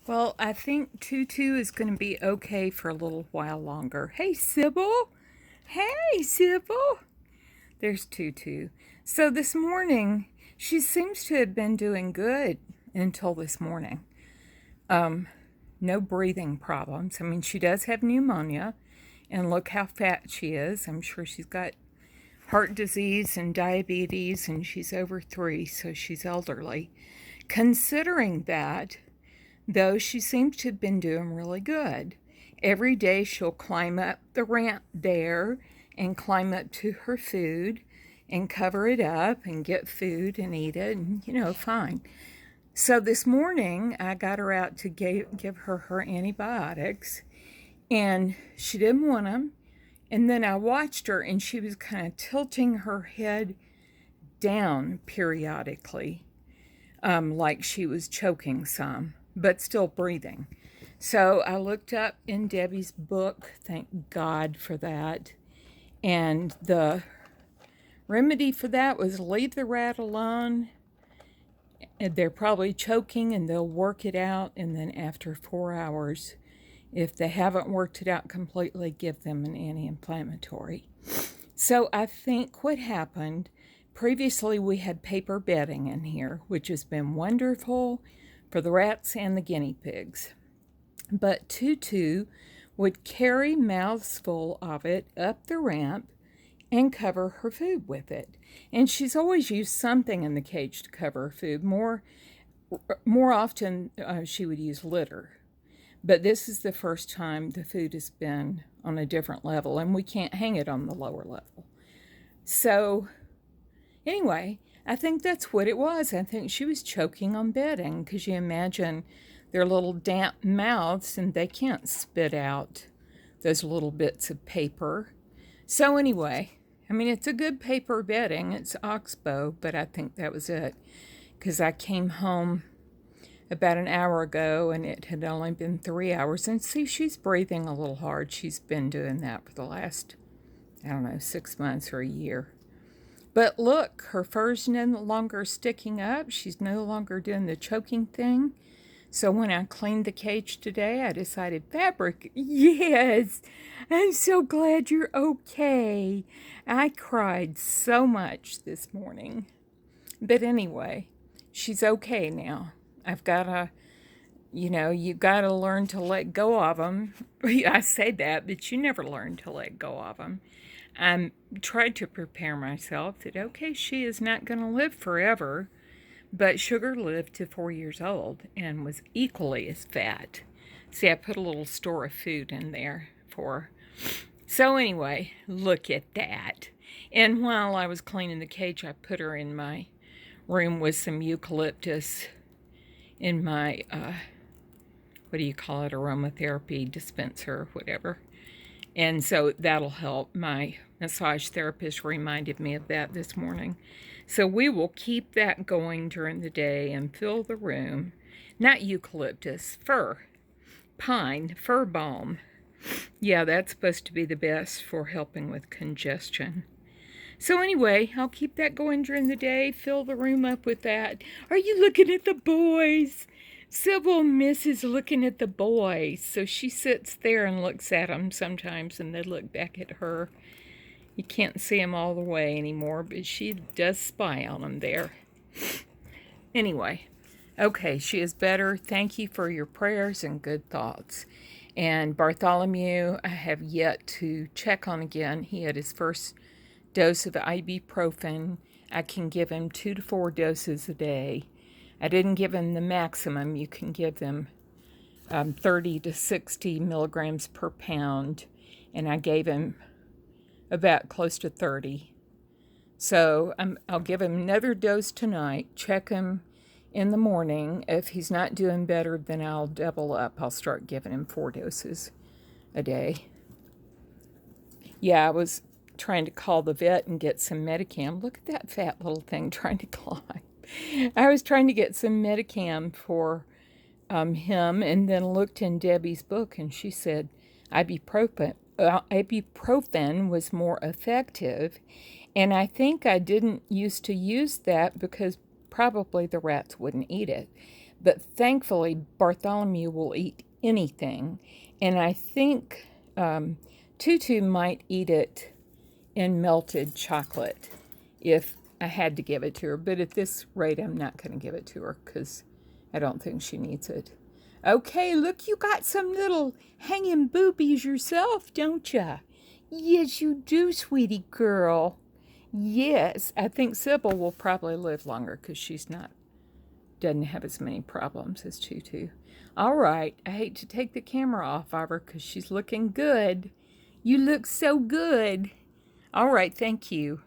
Well, I think Tutu is going to be okay for a little while longer. Hey, Sybil. Hey, Sybil. There's Tutu. So this morning, she seems to have been doing good until this morning. No breathing problems. I mean, she does have pneumonia, and look how fat she is. I'm sure she's got heart disease and diabetes, and she's over 3, so she's elderly. Considering that, though, she seems to have been doing really good. Every day she'll climb up the ramp there and climb up to her food and cover it up and get food and eat it, and fine. So this morning I got her out to give her antibiotics, and she didn't want them. And then I watched her, and she was kind of tilting her head down periodically, like she was choking some, but still breathing. So I looked up in Debbie's book, thank God for that. And the remedy for that was leave the rat alone. And they're probably choking, and they'll work it out. And then after 4 hours, if they haven't worked it out completely, give them an anti-inflammatory. So I think what happened, previously we had paper bedding in here, which has been wonderful for the rats and the guinea pigs. But Tutu would carry mouths full of it up the ramp and cover her food with it. And she's always used something in the cage to cover her food. More often, she would use litter. But this is the first time the food has been on a different level, and we can't hang it on the lower level. So, anyway, I think that's what it was. I think she was choking on bedding, because you imagine their little damp mouths, and they can't spit out those little bits of paper. So anyway, I mean, it's a good paper bedding. It's Oxbow, but I think that was it, because I came home about an hour ago, and it had only been 3 hours. And see, she's breathing a little hard. She's been doing that for the last, 6 months or a year. But look, her fur's no longer sticking up. She's no longer doing the choking thing. So when I cleaned the cage today, I decided, Fabric, yes, I'm so glad you're okay. I cried so much this morning. But anyway, she's okay now. I've got to, you got to learn to let go of them. I say that, but you never learn to let go of them. I tried to prepare myself that, okay, she is not going to live forever, but Sugar lived to 4 years old and was equally as fat. See, I put a little store of food in there for her. So anyway, look at that. And while I was cleaning the cage, I put her in my room with some eucalyptus in my, aromatherapy dispenser, whatever. And so that'll help. My massage therapist reminded me of that this morning. So we will keep that going during the day and fill the room. Not eucalyptus, pine, fir balm. Yeah, that's supposed to be the best for helping with congestion. So anyway, I'll keep that going during the day, fill the room up with that. Are you looking at the boys? Sybil misses looking at the boys, so she sits there and looks at them sometimes, and they look back at her. You can't see them all the way anymore, but she does spy on them there. Anyway, okay, she is better. Thank you for your prayers and good thoughts. And Bartholomew, I have yet to check on again. He had his first dose of ibuprofen. I can give him 2 to 4 doses a day. I didn't give him the maximum. You can give them 30 to 60 milligrams per pound, and I gave him about close to 30. So I'll give him another dose tonight, check him in the morning. If he's not doing better, then I'll double up. I'll start giving him 4 doses a day. Yeah, I was trying to call the vet and get some Medicam. Look at that fat little thing trying to climb. I was trying to get some Medicam for him, and then looked in Debbie's book, and she said ibuprofen was more effective. And I think I didn't used to use that because probably the rats wouldn't eat it. But thankfully, Bartholomew will eat anything. And I think Tutu might eat it in melted chocolate if I had to give it to her. But at this rate, I'm not going to give it to her because I don't think she needs it. Okay, look, you got some little hanging boobies yourself, don't ya? Yes, you do, sweetie girl. Yes, I think Sybil will probably live longer because doesn't have as many problems as Tutu. All right, I hate to take the camera off of her because she's looking good. You look so good. All right, thank you.